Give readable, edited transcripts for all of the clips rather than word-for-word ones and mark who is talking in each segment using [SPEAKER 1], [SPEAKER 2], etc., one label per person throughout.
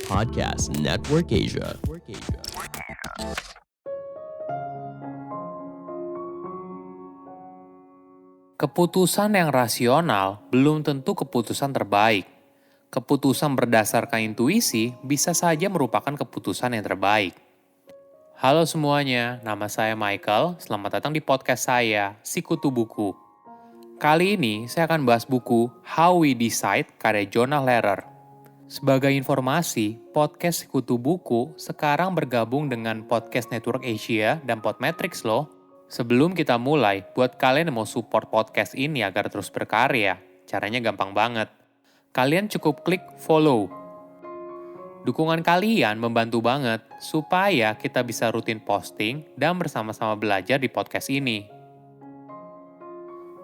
[SPEAKER 1] Podcast Network Asia.
[SPEAKER 2] Keputusan yang rasional belum tentu keputusan terbaik. Keputusan berdasarkan intuisi bisa saja merupakan keputusan yang terbaik. Halo semuanya, nama saya Michael. Selamat datang di podcast saya, Sikutu Buku. Kali ini saya akan bahas buku How We Decide karya Jonah Lehrer. Sebagai informasi, podcast Sikutu Buku sekarang bergabung dengan Podcast Network Asia dan Podmetrics loh. Sebelum kita mulai, buat kalian yang mau support podcast ini agar terus berkarya, caranya gampang banget. Kalian cukup klik follow. Dukungan kalian membantu banget supaya kita bisa rutin posting dan bersama-sama belajar di podcast ini.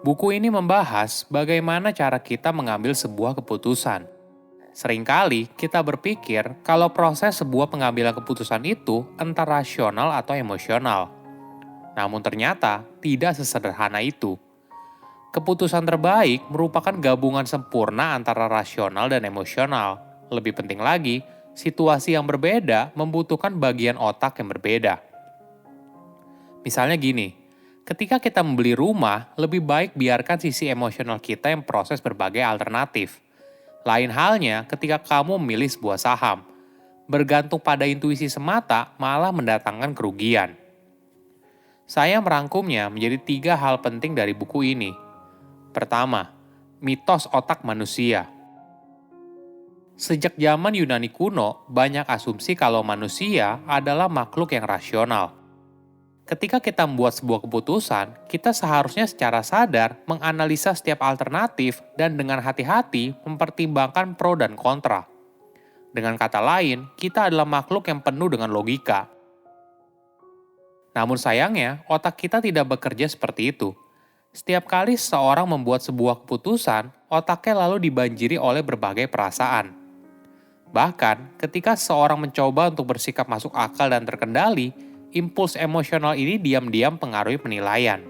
[SPEAKER 2] Buku ini membahas bagaimana cara kita mengambil sebuah keputusan. Seringkali kita berpikir kalau proses sebuah pengambilan keputusan itu entah rasional atau emosional. Namun ternyata tidak sesederhana itu. Keputusan terbaik merupakan gabungan sempurna antara rasional dan emosional. Lebih penting lagi, situasi yang berbeda membutuhkan bagian otak yang berbeda. Misalnya gini, ketika kita membeli rumah, lebih baik biarkan sisi emosional kita yang proses berbagai alternatif. Lain halnya ketika kamu memilih sebuah saham. Bergantung pada intuisi semata malah mendatangkan kerugian. Saya merangkumnya menjadi 3 hal penting dari buku ini. Pertama, mitos otak manusia. Sejak zaman Yunani kuno, banyak asumsi kalau manusia adalah makhluk yang rasional. Ketika kita membuat sebuah keputusan, kita seharusnya secara sadar menganalisa setiap alternatif dan dengan hati-hati mempertimbangkan pro dan kontra. Dengan kata lain, kita adalah makhluk yang penuh dengan logika. Namun sayangnya, otak kita tidak bekerja seperti itu. Setiap kali seseorang membuat sebuah keputusan, otaknya lalu dibanjiri oleh berbagai perasaan. Bahkan, ketika seseorang mencoba untuk bersikap masuk akal dan terkendali, impuls emosional ini diam-diam pengaruhi penilaian.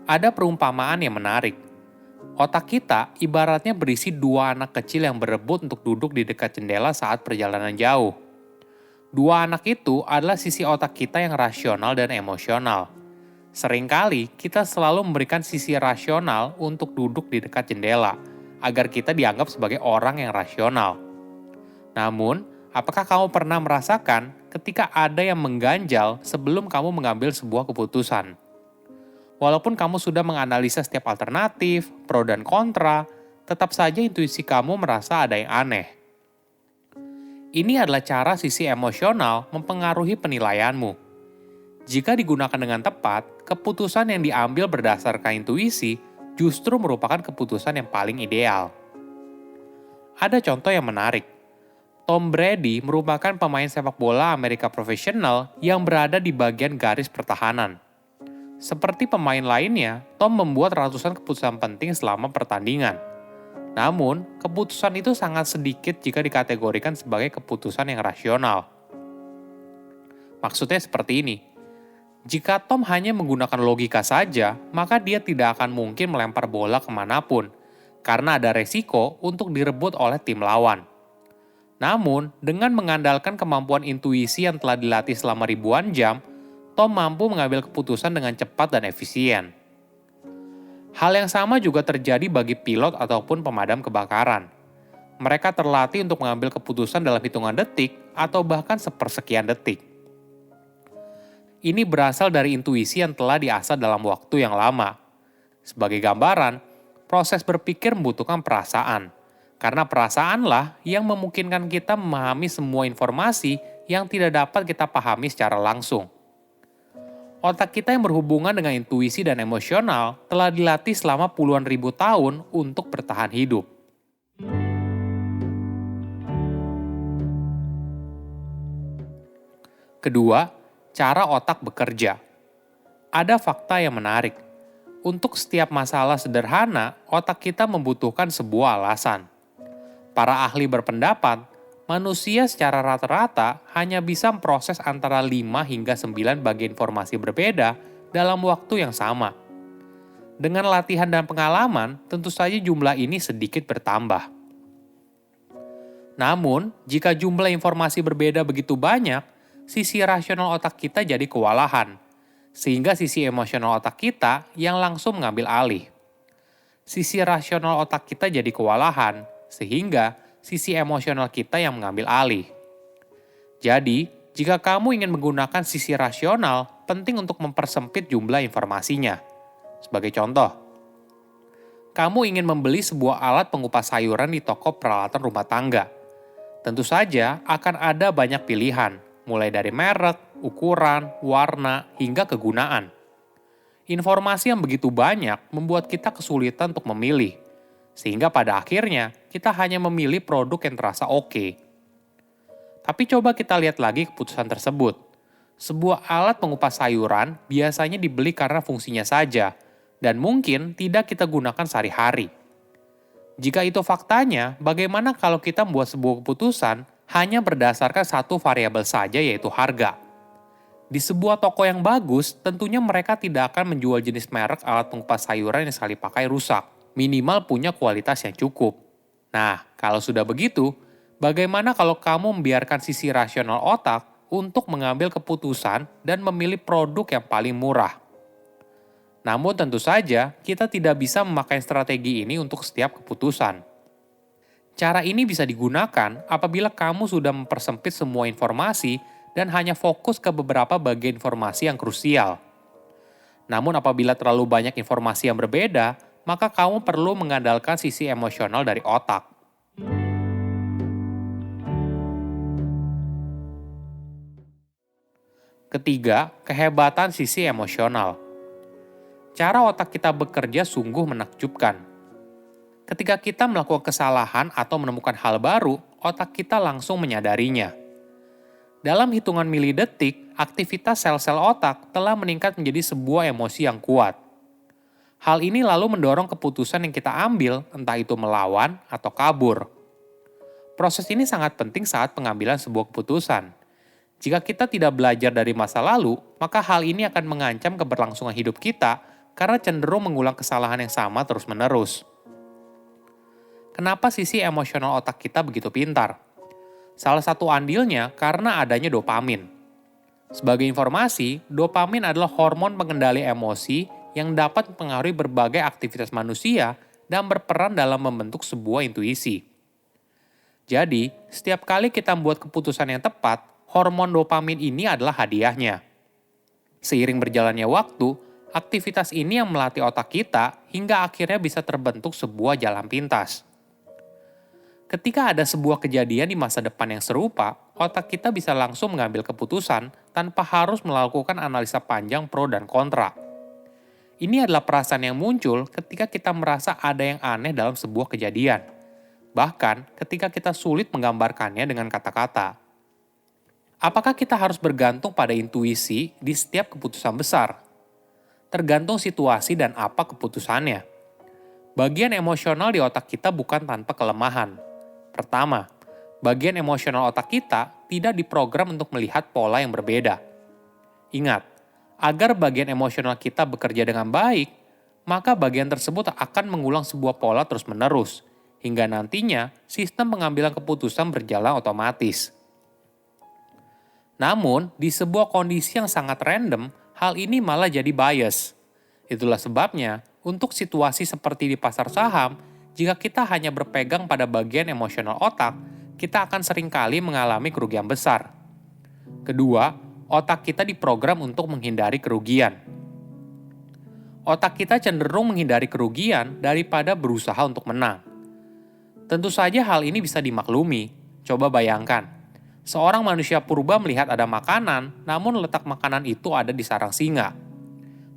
[SPEAKER 2] Ada perumpamaan yang menarik. Otak kita ibaratnya berisi 2 anak kecil yang berebut untuk duduk di dekat jendela saat perjalanan jauh. 2 anak itu adalah sisi otak kita yang rasional dan emosional. Seringkali kita selalu memberikan sisi rasional untuk duduk di dekat jendela, agar kita dianggap sebagai orang yang rasional. Namun, apakah kamu pernah merasakan ketika ada yang mengganjal sebelum kamu mengambil sebuah keputusan? Walaupun kamu sudah menganalisa setiap alternatif, pro dan kontra, tetap saja intuisi kamu merasa ada yang aneh. Ini adalah cara sisi emosional mempengaruhi penilaianmu. Jika digunakan dengan tepat, keputusan yang diambil berdasarkan intuisi justru merupakan keputusan yang paling ideal. Ada contoh yang menarik. Tom Brady merupakan pemain sepak bola Amerika profesional yang berada di bagian garis pertahanan. Seperti pemain lainnya, Tom membuat ratusan keputusan penting selama pertandingan. Namun, keputusan itu sangat sedikit jika dikategorikan sebagai keputusan yang rasional. Maksudnya seperti ini. Jika Tom hanya menggunakan logika saja, maka dia tidak akan mungkin melempar bola kemanapun, karena ada resiko untuk direbut oleh tim lawan. Namun, dengan mengandalkan kemampuan intuisi yang telah dilatih selama ribuan jam, Tom mampu mengambil keputusan dengan cepat dan efisien. Hal yang sama juga terjadi bagi pilot ataupun pemadam kebakaran. Mereka terlatih untuk mengambil keputusan dalam hitungan detik atau bahkan sepersekian detik. Ini berasal dari intuisi yang telah diasah dalam waktu yang lama. Sebagai gambaran, proses berpikir membutuhkan perasaan. Karena perasaanlah yang memungkinkan kita memahami semua informasi yang tidak dapat kita pahami secara langsung. Otak kita yang berhubungan dengan intuisi dan emosional telah dilatih selama puluhan ribu tahun untuk bertahan hidup. Kedua, cara otak bekerja. Ada fakta yang menarik. Untuk setiap masalah sederhana, otak kita membutuhkan sebuah alasan. Para ahli berpendapat, manusia secara rata-rata hanya bisa memproses antara 5 hingga 9 bagian informasi berbeda dalam waktu yang sama. Dengan latihan dan pengalaman, tentu saja jumlah ini sedikit bertambah. Namun, jika jumlah informasi berbeda begitu banyak, sisi rasional otak kita jadi kewalahan, sehingga sisi emosional otak kita yang langsung mengambil alih. Sisi rasional otak kita jadi kewalahan, sehingga sisi emosional kita yang mengambil alih. Jadi, jika kamu ingin menggunakan sisi rasional, penting untuk mempersempit jumlah informasinya. Sebagai contoh, kamu ingin membeli sebuah alat pengupas sayuran di toko peralatan rumah tangga. Tentu saja akan ada banyak pilihan, mulai dari merek, ukuran, warna, hingga kegunaan. Informasi yang begitu banyak membuat kita kesulitan untuk memilih, sehingga pada akhirnya kita hanya memilih produk yang terasa oke. Tapi coba kita lihat lagi keputusan tersebut. Sebuah alat pengupas sayuran biasanya dibeli karena fungsinya saja, dan mungkin tidak kita gunakan sehari-hari. Jika itu faktanya, bagaimana kalau kita membuat sebuah keputusan hanya berdasarkan satu variabel saja, yaitu harga? Di sebuah toko yang bagus, tentunya mereka tidak akan menjual jenis merek alat pengupas sayuran yang sekali pakai rusak. Minimal punya kualitas yang cukup. Nah, kalau sudah begitu, bagaimana kalau kamu membiarkan sisi rasional otak untuk mengambil keputusan dan memilih produk yang paling murah? Namun tentu saja, kita tidak bisa memakai strategi ini untuk setiap keputusan. Cara ini bisa digunakan apabila kamu sudah mempersempit semua informasi dan hanya fokus ke beberapa bagian informasi yang krusial. Namun apabila terlalu banyak informasi yang berbeda, maka kamu perlu mengandalkan sisi emosional dari otak. Ketiga, kehebatan sisi emosional. Cara otak kita bekerja sungguh menakjubkan. Ketika kita melakukan kesalahan atau menemukan hal baru, otak kita langsung menyadarinya. Dalam hitungan milidetik, aktivitas sel-sel otak telah meningkat menjadi sebuah emosi yang kuat. Hal ini lalu mendorong keputusan yang kita ambil, entah itu melawan atau kabur. Proses ini sangat penting saat pengambilan sebuah keputusan. Jika kita tidak belajar dari masa lalu, maka hal ini akan mengancam keberlangsungan hidup kita karena cenderung mengulang kesalahan yang sama terus-menerus. Kenapa sisi emosional otak kita begitu pintar? Salah satu andilnya karena adanya dopamin. Sebagai informasi, dopamin adalah hormon pengendali emosi yang dapat mempengaruhi berbagai aktivitas manusia dan berperan dalam membentuk sebuah intuisi. Jadi, setiap kali kita membuat keputusan yang tepat, hormon dopamin ini adalah hadiahnya. Seiring berjalannya waktu, aktivitas ini yang melatih otak kita hingga akhirnya bisa terbentuk sebuah jalan pintas. Ketika ada sebuah kejadian di masa depan yang serupa, otak kita bisa langsung mengambil keputusan tanpa harus melakukan analisa panjang pro dan kontra. Ini adalah perasaan yang muncul ketika kita merasa ada yang aneh dalam sebuah kejadian. Bahkan ketika kita sulit menggambarkannya dengan kata-kata. Apakah kita harus bergantung pada intuisi di setiap keputusan besar? Tergantung situasi dan apa keputusannya. Bagian emosional di otak kita bukan tanpa kelemahan. Pertama, bagian emosional otak kita tidak diprogram untuk melihat pola yang berbeda. Ingat, agar bagian emosional kita bekerja dengan baik, maka bagian tersebut akan mengulang sebuah pola terus-menerus, hingga nantinya sistem pengambilan keputusan berjalan otomatis. Namun, di sebuah kondisi yang sangat random, hal ini malah jadi bias. Itulah sebabnya, untuk situasi seperti di pasar saham, jika kita hanya berpegang pada bagian emosional otak, kita akan seringkali mengalami kerugian besar. Kedua, otak kita diprogram untuk menghindari kerugian. Otak kita cenderung menghindari kerugian daripada berusaha untuk menang. Tentu saja hal ini bisa dimaklumi. Coba bayangkan, seorang manusia purba melihat ada makanan, namun letak makanan itu ada di sarang singa.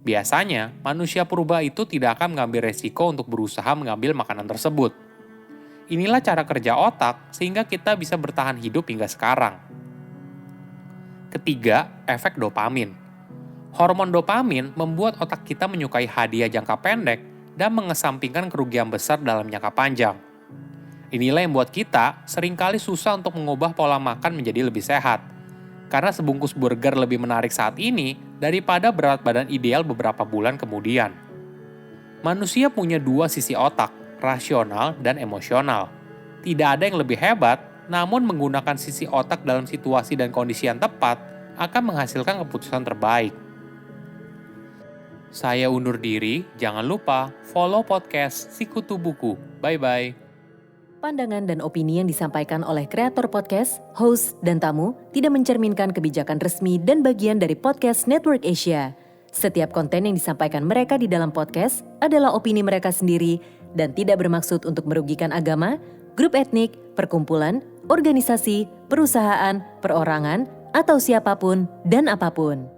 [SPEAKER 2] Biasanya, manusia purba itu tidak akan mengambil resiko untuk berusaha mengambil makanan tersebut. Inilah cara kerja otak sehingga kita bisa bertahan hidup hingga sekarang. Ketiga, efek dopamin. Hormon dopamin membuat otak kita menyukai hadiah jangka pendek dan mengesampingkan kerugian besar dalam jangka panjang. Inilah yang membuat kita seringkali susah untuk mengubah pola makan menjadi lebih sehat. Karena sebungkus burger lebih menarik saat ini daripada berat badan ideal beberapa bulan kemudian. Manusia punya dua sisi otak, rasional dan emosional. Tidak ada yang lebih hebat, namun menggunakan sisi otak dalam situasi dan kondisi yang tepat akan menghasilkan keputusan terbaik. Saya undur diri, jangan lupa follow podcast Sikutu Buku. Bye-bye.
[SPEAKER 1] Pandangan dan opini yang disampaikan oleh kreator podcast, host, dan tamu tidak mencerminkan kebijakan resmi dan bagian dari Podcast Network Asia. Setiap konten yang disampaikan mereka di dalam podcast adalah opini mereka sendiri dan tidak bermaksud untuk merugikan agama, grup etnik, perkumpulan, organisasi, perusahaan, perorangan, atau siapapun dan apapun.